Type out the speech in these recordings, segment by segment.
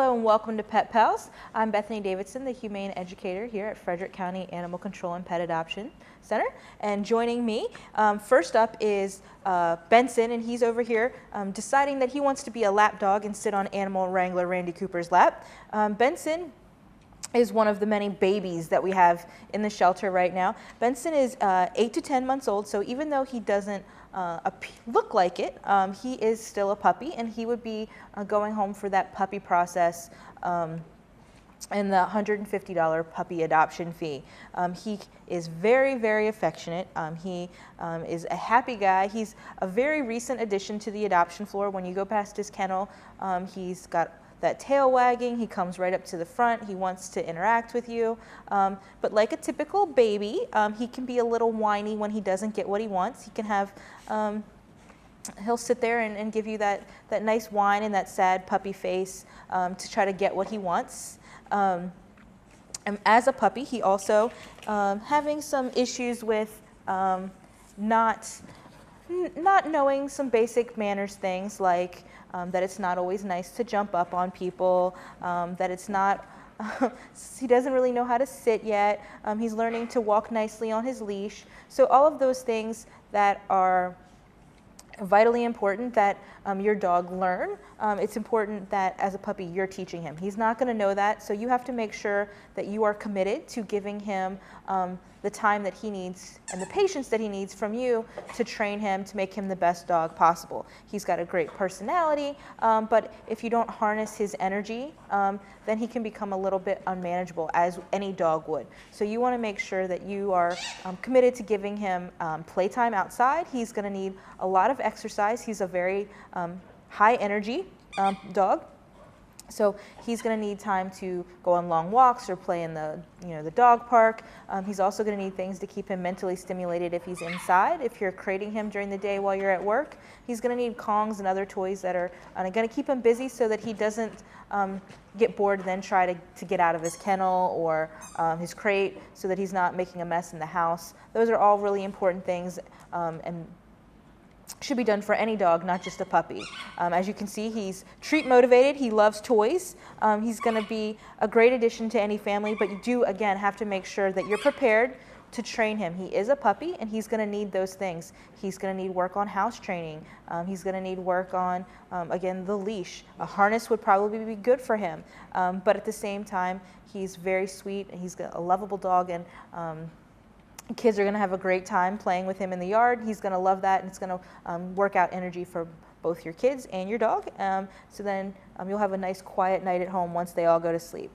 Hello and welcome to Pet Pals. I'm Bethany Davidson, the Humane Educator here at Frederick County Animal Control and Pet Adoption Center. And joining me, first up is Benson, and he's over here deciding that he wants to be a lap dog and sit on Animal Wrangler Randy Cooper's lap. Benson is one of the many babies that we have in the shelter right now. Benson is 8 to 10 months old, so even though he doesn't look like it, he is still a puppy, and he would be going home for that puppy process and the $150 puppy adoption fee. He is very, very affectionate. He is a happy guy. He's a very recent addition to the adoption floor. When you go past his kennel, he's got that tail wagging, he comes right up to the front, he wants to interact with you. But like a typical baby, he can be a little whiny when he doesn't get what he wants. He can have, he'll sit there and give you that nice whine and that sad puppy face to try to get what he wants. And as a puppy, he also having some issues with not knowing some basic manners things like that it's not always nice to jump up on people, that it's not, he doesn't really know how to sit yet, he's learning to walk nicely on his leash. So all of those things that are vitally important that your dog learn, it's important that as a puppy you're teaching him. He's not going to know that, so you have to make sure that you are committed to giving him the time that he needs and the patience that he needs from you to train him to make him the best dog possible. He's got a great personality, but if you don't harness his energy, then he can become a little bit unmanageable, as any dog would. So you want to make sure that you are committed to giving him playtime outside. He's going to need a lot of exercise. He's a very high energy dog. So he's going to need time to go on long walks or play in the dog park. He's also going to need things to keep him mentally stimulated if he's inside. If you're crating him during the day while you're at work, he's going to need Kongs and other toys that are going to keep him busy so that he doesn't get bored and then try to get out of his kennel or his crate, so that he's not making a mess in the house. Those are all really important things and should be done for any dog, not just a puppy. As you can see, he's treat motivated. He loves toys. He's going to be a great addition to any family, but you do, again, have to make sure that you're prepared to train him. He is a puppy, and he's going to need those things. He's going to need work on house training. He's going to need work on, again, the leash. A harness would probably be good for him, but at the same time, he's very sweet, and he's a lovable dog, and kids are going to have a great time playing with him in the yard. He's going to love that, and it's going to work out energy for both your kids and your dog. So then you'll have a nice quiet night at home once they all go to sleep.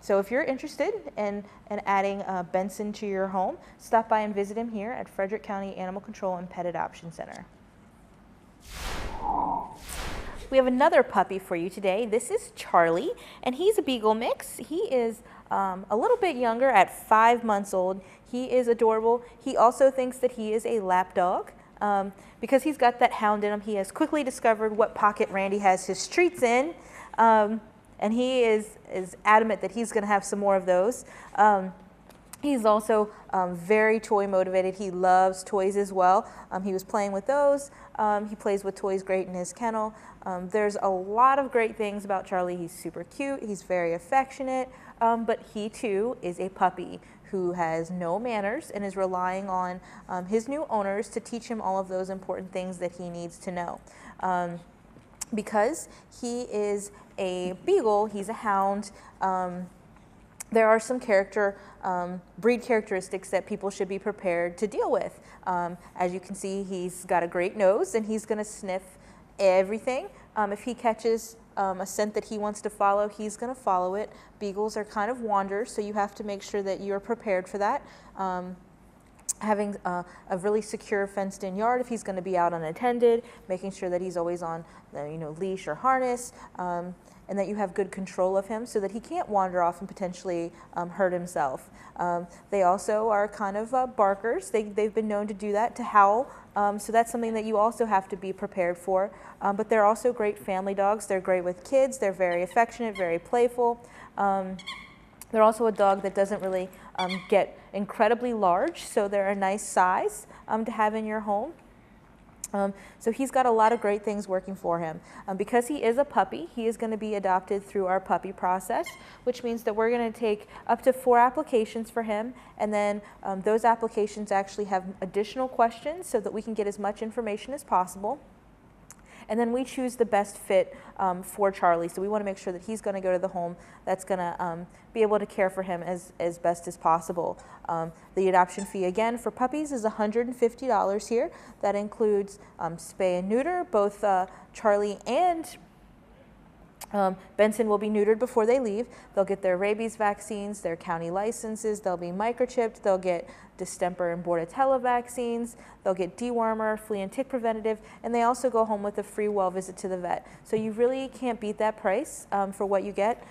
So if you're interested in adding Benson to your home, stop by and visit him here at Frederick County Animal Control and Pet Adoption Center. We have another puppy for you today. This is Charlie, and he's a Beagle mix. He is a little bit younger at 5 months old. He is adorable. He also thinks that he is a lap dog. Because he's got that hound in him, he has quickly discovered what pocket Randy has his treats in, and he is adamant that he's going to have some more of those. He's also very toy motivated. He loves toys as well. He was playing with those. He plays with toys great in his kennel. There's a lot of great things about Charlie. He's super cute. He's very affectionate, but he too is a puppy who has no manners and is relying on his new owners to teach him all of those important things that he needs to know. Because he is a Beagle, he's a hound, there are some breed characteristics that people should be prepared to deal with. As you can see, he's got a great nose, and he's going to sniff everything. If he catches a scent that he wants to follow, he's going to follow it. Beagles are kind of wanderers, so you have to make sure that you're prepared for that. Having a really secure fenced-in yard if he's going to be out unattended, making sure that he's always on leash or harness, and that you have good control of him so that he can't wander off and potentially hurt himself. They also are kind of barkers. They've been known to do that, to howl, so that's something that you also have to be prepared for. But they're also great family dogs. They're great with kids. They're very affectionate, very playful. They're also a dog that doesn't really get incredibly large, so they're a nice size to have in your home. So he's got a lot of great things working for him. Because he is a puppy, he is going to be adopted through our puppy process, which means that we're going to take up to 4 applications for him, and then those applications actually have additional questions so that we can get as much information as possible. And then we choose the best fit for Charlie. So we want to make sure that he's going to go to the home that's going to be able to care for him as best as possible. The adoption fee, again, for puppies is $150 here. That includes spay and neuter. Both Charlie and Benson will be neutered before they leave. They'll get their rabies vaccines, their county licenses, they'll be microchipped, they'll get distemper and bordetella vaccines, they'll get dewormer, flea and tick preventative, and they also go home with a free well visit to the vet. So you really can't beat that price for what you get.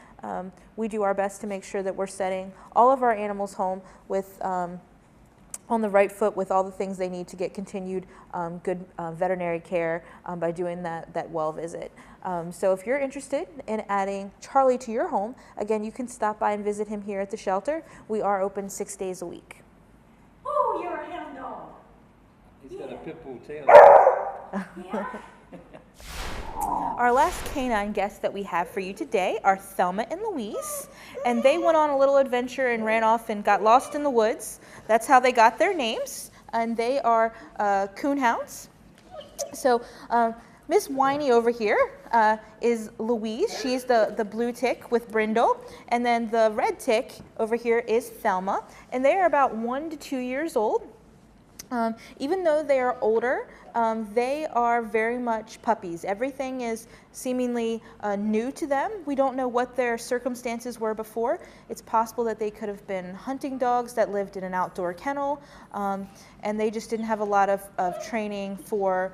We do our best to make sure that we're setting all of our animals home with on the right foot with all the things they need to get continued good veterinary care by doing that well visit. So if you're interested in adding Charlie to your home, again, you can stop by and visit him here at the shelter. We are open 6 days a week. Oh, you're a hound dog. He's got a pit bull tail. Yeah. Our last canine guests that we have for you today are Thelma and Louise, and they went on a little adventure and ran off and got lost in the woods. That's how they got their names, and they are coon hounds. So Miss Whiny over here is Louise. She's the blue tick with brindle, and then the red tick over here is Thelma, and they are about 1 to 2 years old. Even though they are older, they are very much puppies. Everything is seemingly new to them. We don't know what their circumstances were before. It's possible that they could have been hunting dogs that lived in an outdoor kennel, and they just didn't have a lot of training for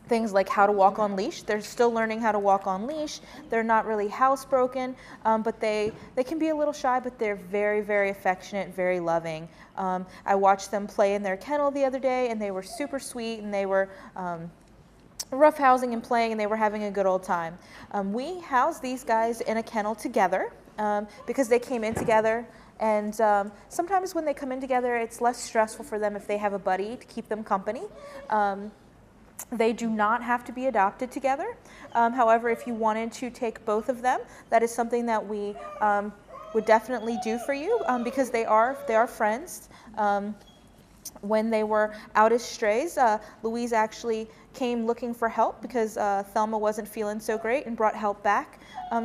things like how to walk on leash. They're still learning how to walk on leash. They're not really housebroken, but they can be a little shy, but they're very, very affectionate, very loving. I watched them play in their kennel the other day, and they were super sweet, and they were roughhousing and playing, and they were having a good old time. We house these guys in a kennel together because they came in together. And sometimes when they come in together, it's less stressful for them if they have a buddy to keep them company. They do not have to be adopted together. However, if you wanted to take both of them, that is something that we would definitely do for you because they are friends. When they were out as strays, Louise actually came looking for help because Thelma wasn't feeling so great and brought help back.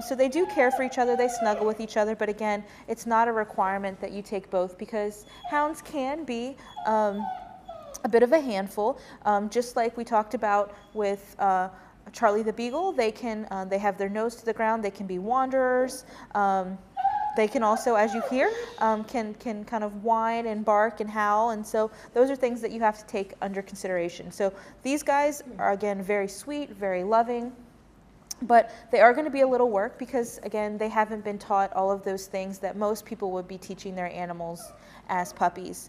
So they do care for each other, they snuggle with each other, but again, it's not a requirement that you take both because hounds can be a bit of a handful. Just like we talked about with Charlie the Beagle, they have their nose to the ground, they can be wanderers. They can also, as you hear, can kind of whine and bark and howl, and so those are things that you have to take under consideration. So these guys are, again, very sweet, very loving, but they are going to be a little work because, again, they haven't been taught all of those things that most people would be teaching their animals as puppies.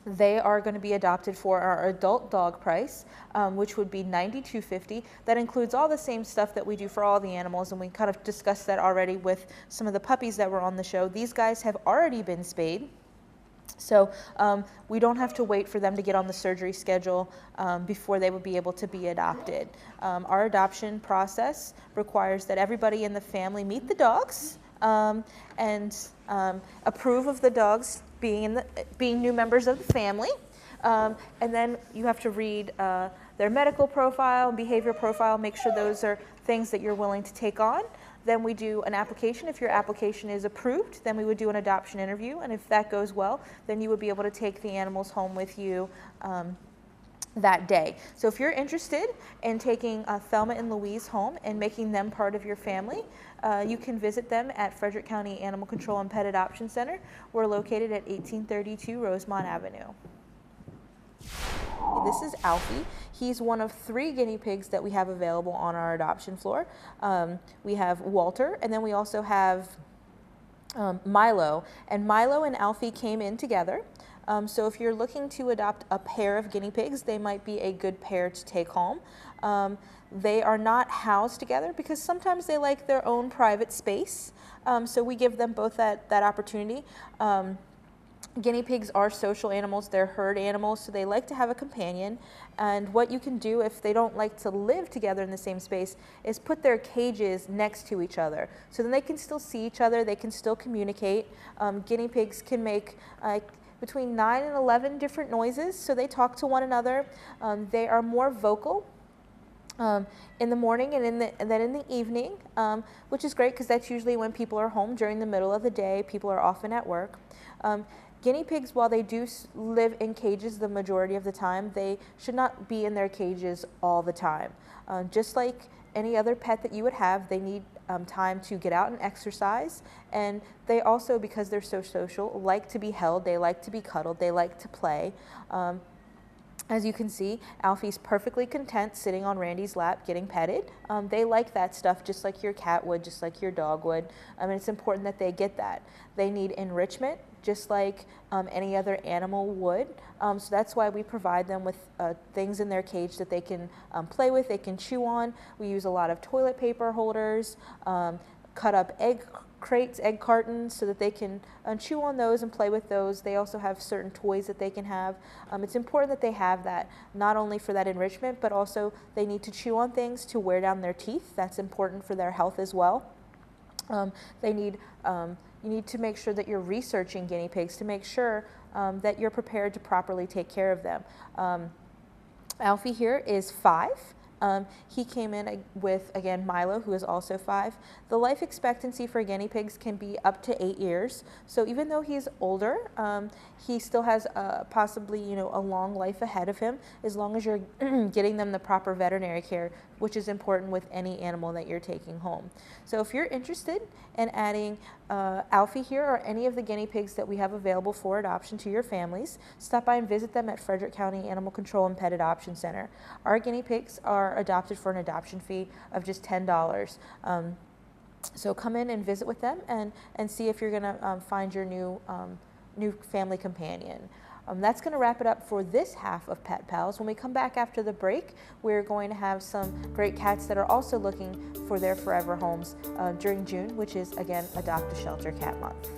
They are going to be adopted for our adult dog price, which would be $92.50. That includes all the same stuff that we do for all the animals, and we kind of discussed that already with some of the puppies that were on the show. These guys have already been spayed, so we don't have to wait for them to get on the surgery schedule before they would be able to be adopted. Our adoption process requires that everybody in the family meet the dogs and approve of the dogs being new members of the family, and then you have to read their medical profile, behavior profile, make sure those are things that you're willing to take on. Then we do an application. If your application is approved, then we would do an adoption interview, and if that goes well, then you would be able to take the animals home with you that day. So if you're interested in taking Thelma and Louise home and making them part of your family, you can visit them at Frederick County Animal Control and Pet Adoption Center. We're located at 1832 Rosemont Avenue. This is Alfie. He's one of 3 guinea pigs that we have available on our adoption floor. We have Walter, and then we also have Milo. And Milo and Alfie came in together. So if you're looking to adopt a pair of guinea pigs, they might be a good pair to take home. They are not housed together because sometimes they like their own private space. So we give them both that opportunity. Guinea pigs are social animals, they're herd animals, so they like to have a companion. And what you can do if they don't like to live together in the same space is put their cages next to each other. So then they can still see each other, they can still communicate. Guinea pigs can make between 9 and 11 different noises, so they talk to one another. They are more vocal in the morning and then in the evening, which is great because that's usually when people are home during the middle of the day. People are often at work. Guinea pigs, while they do live in cages the majority of the time, they should not be in their cages all the time. Just like any other pet that you would have, they need time to get out and exercise, and they also, because they're so social, like to be held, they like to be cuddled, they like to play. As you can see, Alfie's perfectly content sitting on Randy's lap getting petted. They like that stuff just like your cat would, just like your dog would. And it's important that they get that. They need enrichment just like any other animal would. So that's why we provide them with things in their cage that they can play with, they can chew on. We use a lot of toilet paper holders, cut up egg crates, egg cartons, so that they can chew on those and play with those. They also have certain toys that they can have. It's important that they have that, not only for that enrichment, but also they need to chew on things to wear down their teeth. That's important for their health as well. You need to make sure that you're researching guinea pigs to make sure that you're prepared to properly take care of them. Alfie here is 5. He came in with, again, Milo, who is also 5. The life expectancy for guinea pigs can be up to 8 years. So even though he's older, he still has possibly, a long life ahead of him, as long as you're getting them the proper veterinary care, which is important with any animal that you're taking home. So if you're interested in adding Alfie here or any of the guinea pigs that we have available for adoption to your families, stop by and visit them at Frederick County Animal Control and Pet Adoption Center. Our guinea pigs are adopted for an adoption fee of just $10. So come in and visit with them and see if you're going to find your new family companion. That's going to wrap it up for this half of Pet Pals. When we come back after the break, we're going to have some great cats that are also looking for their forever homes during June, which is, again, Adopt a Shelter Cat Month.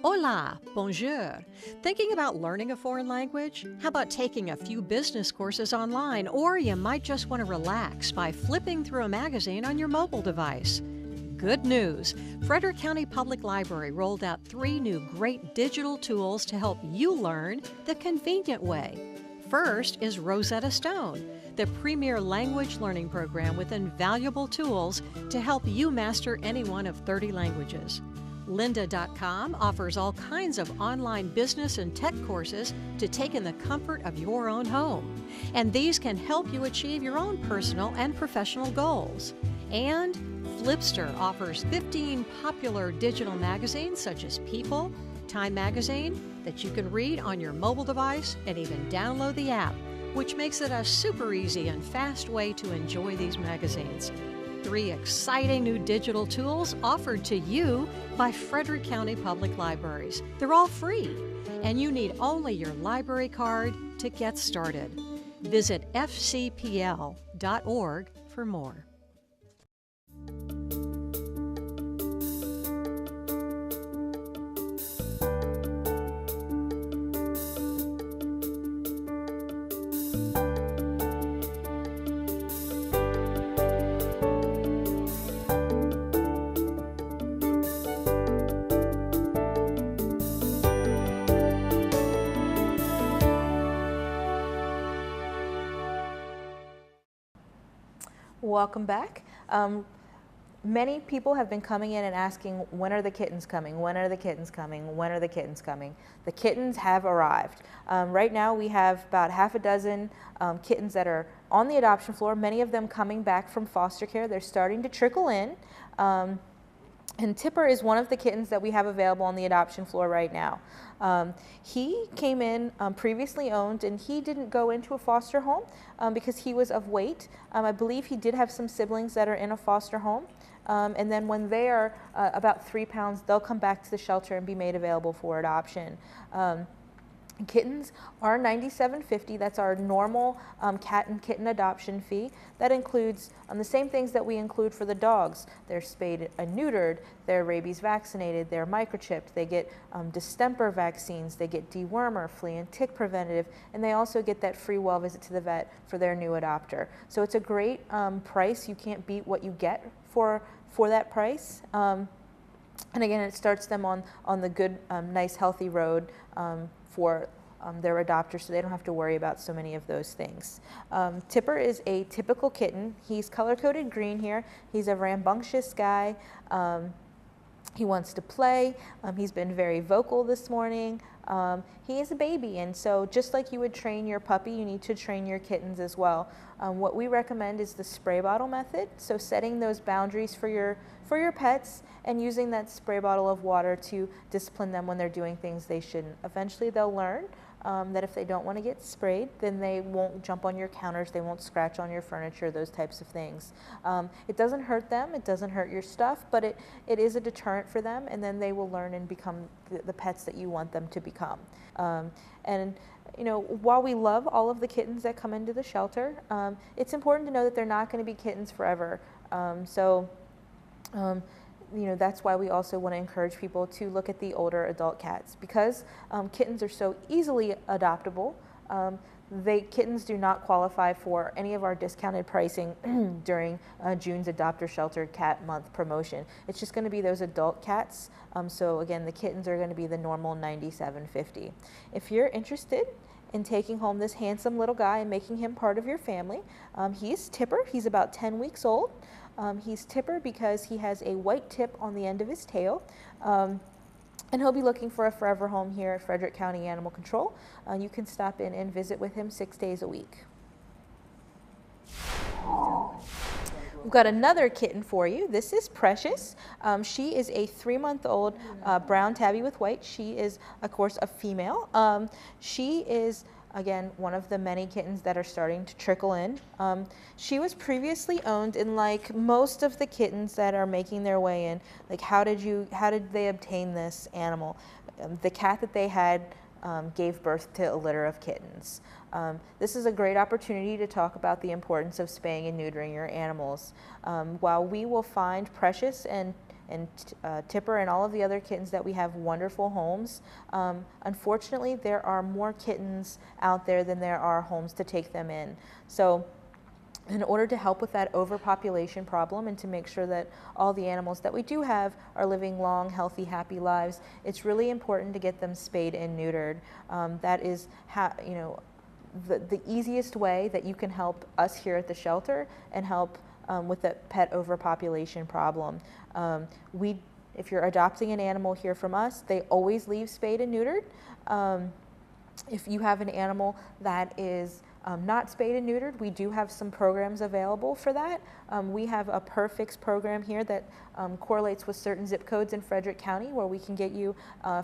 Hola, bonjour. Thinking about learning a foreign language? How about taking a few business courses online? Or you might just want to relax by flipping through a magazine on your mobile device. Good news! Frederick County Public Library rolled out 3 new great digital tools to help you learn the convenient way. First is Rosetta Stone, the premier language learning program with invaluable tools to help you master any one of 30 languages. Lynda.com offers all kinds of online business and tech courses to take in the comfort of your own home. And these can help you achieve your own personal and professional goals. And Flipster offers 15 popular digital magazines such as People, Time Magazine, that you can read on your mobile device and even download the app, which makes it a super easy and fast way to enjoy these magazines. 3 exciting new digital tools offered to you by Frederick County Public Libraries. They're all free, and you need only your library card to get started. Visit fcpl.org for more. Welcome back. Many people have been coming in and asking, when are the kittens coming? When are the kittens coming? When are the kittens coming? The kittens have arrived. Right now we have about half a dozen kittens that are on the adoption floor, many of them coming back from foster care. They're starting to trickle in. And Tipper is one of the kittens that we have available on the adoption floor right now. He came in previously owned, and he didn't go into a foster home because he was of weight. I believe he did have some siblings that are in a foster home. And then when they are about 3 pounds, they'll come back to the shelter and be made available for adoption. Kittens are $97.50. That's our normal cat and kitten adoption fee. That includes the same things that we include for the dogs. They're spayed and neutered, they're rabies vaccinated, they're microchipped, they get distemper vaccines, they get dewormer, flea and tick preventative, and they also get that free well visit to the vet for their new adopter. So it's a great price. You can't beat what you get for that price. And again, it starts them on the good, nice, healthy road for their adopter, so they don't have to worry about so many of those things. Tipper is a typical kitten. He's color-coded green here. He's a rambunctious guy. He wants to play. He's been very vocal this morning. He is a baby, and so just like you would train your puppy, you need to train your kittens as well. What we recommend is the spray bottle method, so setting those boundaries for your pets and using that spray bottle of water to discipline them when they're doing things they shouldn't. Eventually they'll learn that if they don't want to get sprayed, then they won't jump on your counters, they won't scratch on your furniture, those types of things. It doesn't hurt them, it doesn't hurt your stuff, but it is a deterrent for them, and then they will learn and become the pets that you want them to become. And you know, while we love all of the kittens that come into the shelter, it's important to know that they're not going to be kittens forever. You know, that's why we also want to encourage people to look at the older adult cats, because kittens are so easily adoptable. Kittens do not qualify for any of our discounted pricing during June's Adopter Shelter Cat Month promotion. It's just going to be those adult cats. So again, the kittens are going to be the normal $97.50. If you're interested in taking home this handsome little guy and making him part of your family, he's Tipper. He's about 10 weeks old. He's Tipper because he has a white tip on the end of his tail. And he'll be looking for a forever home here at Frederick County Animal Control. You can stop in and visit with him 6 days a week. We've got another kitten for you. This is Precious. She is a 3-month-old brown tabby with white. She is, of course, a female. She is, again, one of the many kittens that are starting to trickle in. She was previously owned, and like most of the kittens that are making their way in, like how did they obtain this animal? The cat that they had gave birth to a litter of kittens. This is a great opportunity to talk about the importance of spaying and neutering your animals. While we will find Precious and Tipper and all of the other kittens that we have wonderful homes, unfortunately there are more kittens out there than there are homes to take them in. So in order to help with that overpopulation problem and to make sure that all the animals that we do have are living long, healthy, happy lives, it's really important to get them spayed and neutered. That is the easiest way that you can help us here at the shelter and help with the pet overpopulation problem. If you're adopting an animal here from us, they always leave spayed and neutered. If you have an animal that is not spayed and neutered, we do have some programs available for that. We have a Perfix program here that correlates with certain zip codes in Frederick County where we can get you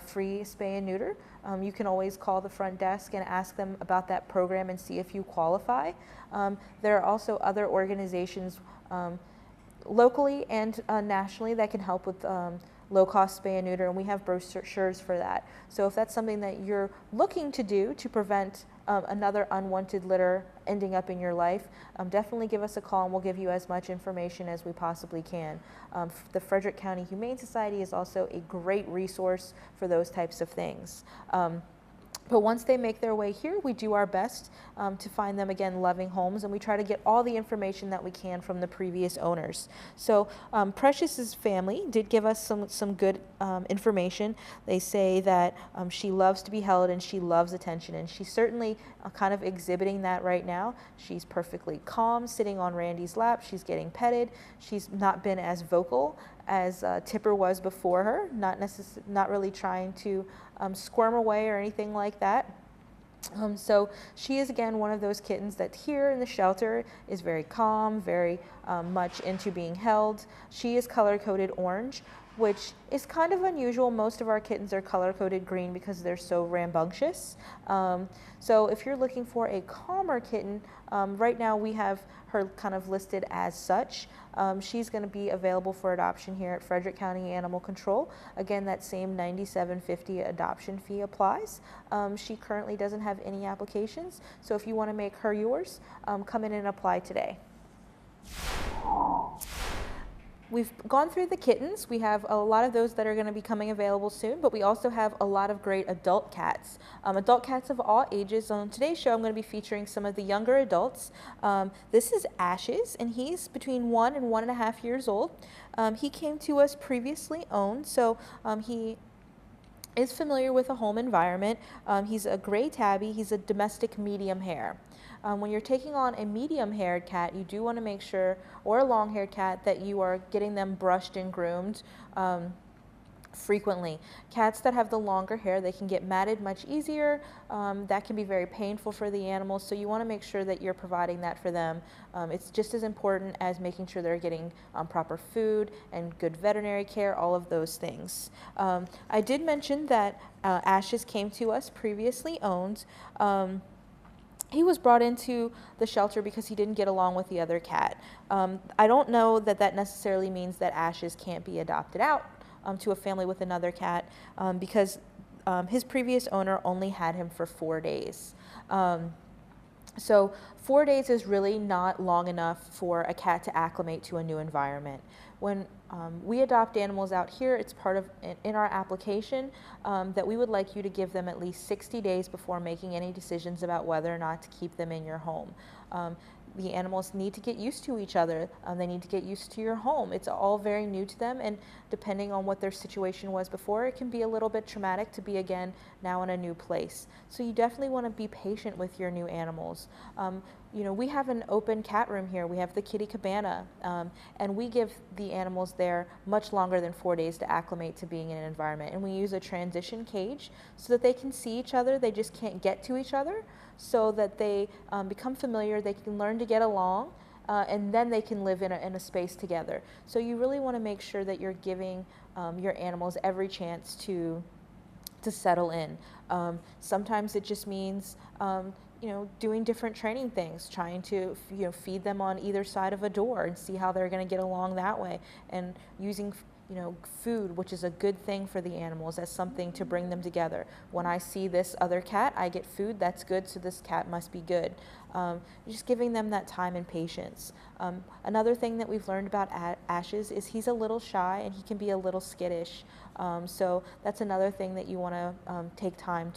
free spay and neuter. You can always call the front desk and ask them about that program and see if you qualify. There are also other organizations locally and nationally that can help with low-cost spay and neuter, and we have brochures for that. So if that's something that you're looking to do to prevent another unwanted litter ending up in your life, definitely give us a call and we'll give you as much information as we possibly can. The Frederick County Humane Society is also a great resource for those types of things. But once they make their way here, we do our best to find them, again, loving homes, and we try to get all the information that we can from the previous owners. So Precious's family did give us some good information. They say that she loves to be held and she loves attention, and she's certainly kind of exhibiting that right now. She's perfectly calm, sitting on Randy's lap. She's getting petted. She's not been as vocal as Tipper was before her, not really trying to squirm away or anything like that. So she is, again, one of those kittens that here in the shelter is very calm, very much into being held. She is color-coded orange. which is kind of unusual. Most of our kittens are color-coded green because they're so rambunctious. So if you're looking for a calmer kitten, right now we have her kind of listed as such. She's going to be available for adoption here at Frederick County Animal Control. Again, that same $97.50 adoption fee applies. She currently doesn't have any applications, so if you want to make her yours, come in and apply today. We've gone through the kittens. We have a lot of those that are going to be coming available soon, but we also have a lot of great adult cats. Adult cats of all ages. On today's show, I'm going to be featuring some of the younger adults. This is Ashes, and he's between 1 and 1.5 years old. He came to us previously owned, so he is familiar with a home environment. He's a gray tabby. He's a domestic medium hair. When you're taking on a medium-haired cat, you do want to make sure, or a long-haired cat, that you are getting them brushed and groomed frequently. Cats that have the longer hair, they can get matted much easier. That can be very painful for the animals, so you want to make sure that you're providing that for them. It's just as important as making sure they're getting proper food and good veterinary care, all of those things. I did mention that Ashes came to us previously owned. He was brought into the shelter because he didn't get along with the other cat. I don't know that that necessarily means that Ashes can't be adopted out to a family with another cat because his previous owner only had him for 4 days. So 4 days is really not long enough for a cat to acclimate to a new environment. When we adopt animals out here, it's part of in our application that we would like you to give them at least 60 days before making any decisions about whether or not to keep them in your home. The animals need to get used to each other. They need to get used to your home. It's all very new to them, and depending on what their situation was before, it can be a little bit traumatic to be again now in a new place. So you definitely want to be patient with your new animals. You know, we have an open cat room here. We have the kitty cabana, and we give the animals there much longer than 4 days to acclimate to being in an environment. And we use a transition cage so that they can see each other. They just can't get to each other, so that they become familiar, they can learn to get along, and then they can live in a space together. So you really want to make sure that you're giving your animals every chance to settle in. Sometimes it just means you know, doing different training things, trying to feed them on either side of a door and see how they're going to get along that way, and using food, which is a good thing for the animals, as something to bring them together. When I see this other cat, I get food, that's good, so this cat must be good. Just giving them that time and patience. Another thing that we've learned about Ashes is he's a little shy and he can be a little skittish. So that's another thing that you want to take time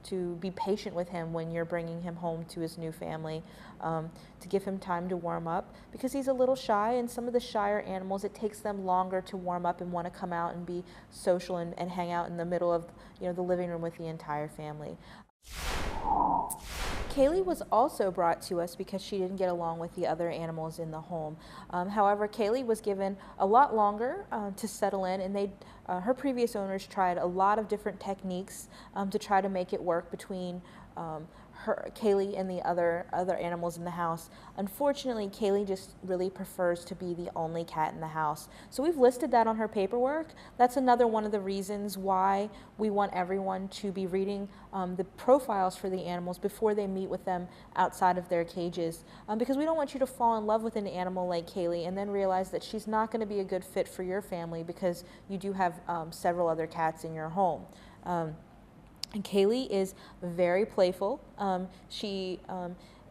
to be patient with him when you're bringing him home to his new family, to give him time to warm up, because he's a little shy, and some of the shyer animals, it takes them longer to warm up and want to come out and be social and hang out in the middle of the living room with the entire family. Kaylee was also brought to us because she didn't get along with the other animals in the home. However, Kaylee was given a lot longer to settle in, and her previous owners tried a lot of different techniques to try to make it work between Kaylee and the other animals in the house. Unfortunately, Kaylee just really prefers to be the only cat in the house. So we've listed that on her paperwork. That's another one of the reasons why we want everyone to be reading the profiles for the animals before they meet with them outside of their cages, because we don't want you to fall in love with an animal like Kaylee and then realize that she's not going to be a good fit for your family because you do have several other cats in your home. And Kaylee is very playful. She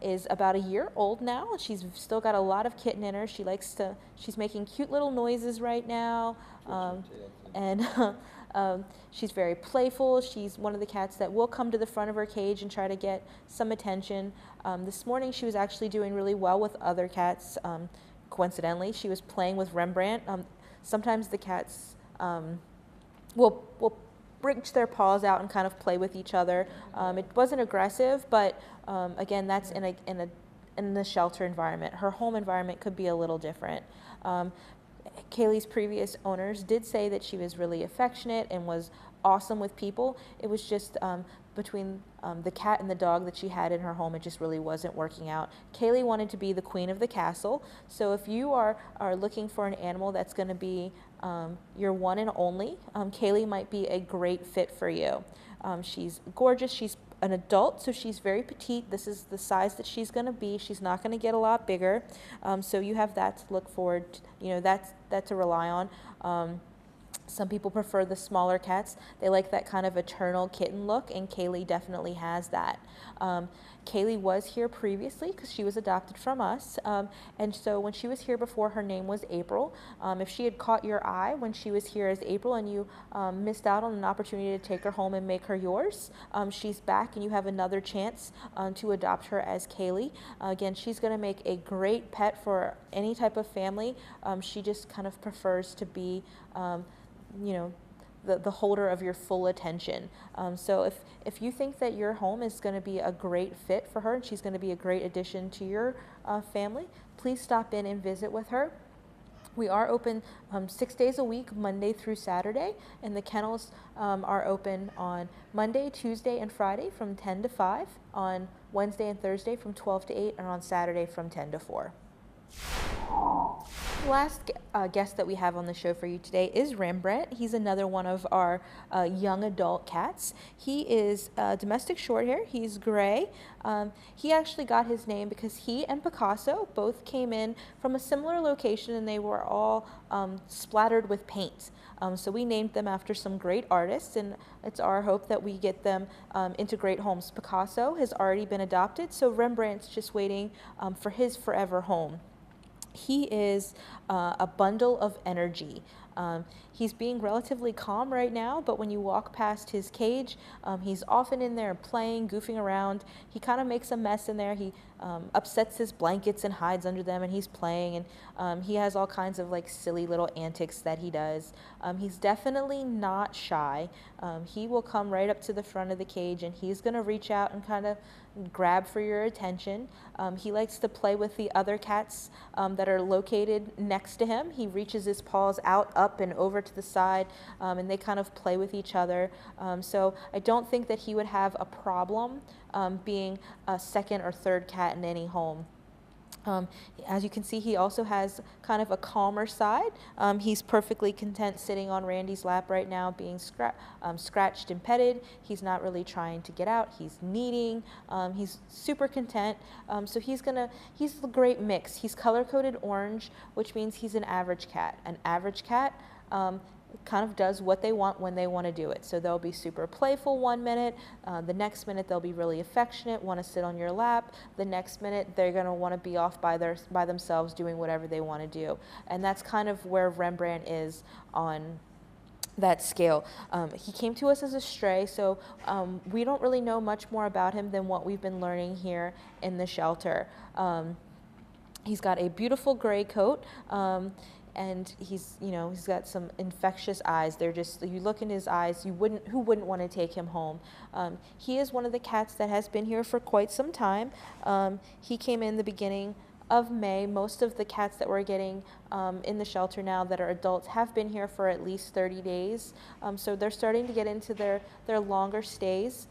is about a year old now. She's still got a lot of kitten in her. She's making cute little noises right now. And she's very playful. She's one of the cats that will come to the front of her cage and try to get some attention. This morning she was actually doing really well with other cats. Coincidentally, she was playing with Rembrandt. Sometimes the cats will reach their paws out and kind of play with each other. It wasn't aggressive, but again, that's in the shelter environment. Her home environment could be a little different. Kaylee's previous owners did say that she was really affectionate and was awesome with people. It was just between the cat and the dog that she had in her home, it just really wasn't working out. Kaylee wanted to be the queen of the castle. So if you are looking for an animal that's going to be your one and only, Kaylee might be a great fit for you. She's gorgeous. She's an adult, so she's very petite. This is the size that she's going to be. She's not going to get a lot bigger. So you have that to look forward to, you know, that to rely on. Some people prefer the smaller cats. They like that kind of eternal kitten look, and Kaylee definitely has that. Kaylee was here previously because she was adopted from us, and so when she was here before, her name was April. If she had caught your eye when she was here as April and you missed out on an opportunity to take her home and make her yours, she's back and you have another chance to adopt her as Kaylee. Again, she's going to make a great pet for any type of family. She just kind of prefers to be you know, the holder of your full attention. So if you think that your home is going to be a great fit for her and she's going to be a great addition to your family, please stop in and visit with her. We are open 6 days a week, Monday through Saturday, and the kennels are open on Monday, Tuesday, and Friday from 10 to 5, on Wednesday and Thursday from 12 to 8, and on Saturday from 10 to 4. The last guest that we have on the show for you today is Rembrandt. He's another one of our young adult cats. He is domestic shorthair. He's gray. He actually got his name because he and Picasso both came in from a similar location, and they were all splattered with paint. So we named them after some great artists, and it's our hope that we get them into great homes. Picasso has already been adopted, so Rembrandt's just waiting for his forever home. He is a bundle of energy. He's being relatively calm right now, but when you walk past his cage, he's often in there playing, goofing around. He kind of makes a mess in there. He upsets his blankets and hides under them, and he's playing, and he has all kinds of like silly little antics that he does. He's definitely not shy. He will come right up to the front of the cage, and he's going to reach out and kind of grab for your attention. He likes to play with the other cats that are located next to him. He reaches his paws out, up, and over to the side, and they kind of play with each other. So I don't think that he would have a problem being a second or third cat in any home. As you can see, he also has kind of a calmer side. He's perfectly content sitting on Randy's lap right now, being scratched and petted. He's not really trying to get out. He's kneading. He's super content. So he's a great mix. He's color-coded orange, which means he's an average cat. An average cat kind of does what they want when they want to do it. So they'll be super playful 1 minute, the next minute they'll be really affectionate, want to sit on your lap, the next minute they're going to want to be off by themselves doing whatever they want to do. And that's kind of where Rembrandt is on that scale. He came to us as a stray, so we don't really know much more about him than what we've been learning here in the shelter. He's got a beautiful gray coat. And he's got some infectious eyes. They're just, you look in his eyes, who wouldn't want to take him home? He is one of the cats that has been here for quite some time. He came in the beginning of May. Most of the cats that we're getting in the shelter now that are adults have been here for at least 30 days. So they're starting to get into their longer stays.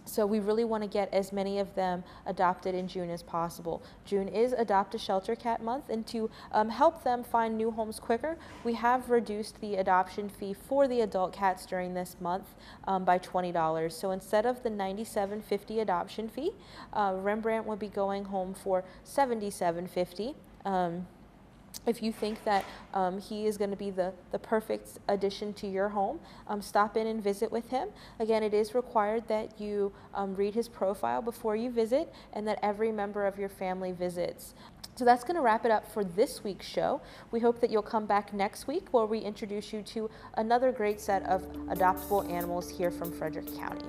So we really want to get as many of them adopted in June as possible. June is Adopt a Shelter Cat Month, and to help them find new homes quicker, we have reduced the adoption fee for the adult cats during this month by $20. So instead of the $97.50 adoption fee, Rembrandt would be going home for $77.50. If you think that he is going to be the perfect addition to your home, stop in and visit with him. Again, it is required that you read his profile before you visit, and that every member of your family visits. So that's going to wrap it up for this week's show. We hope that you'll come back next week where we introduce you to another great set of adoptable animals here from Frederick County.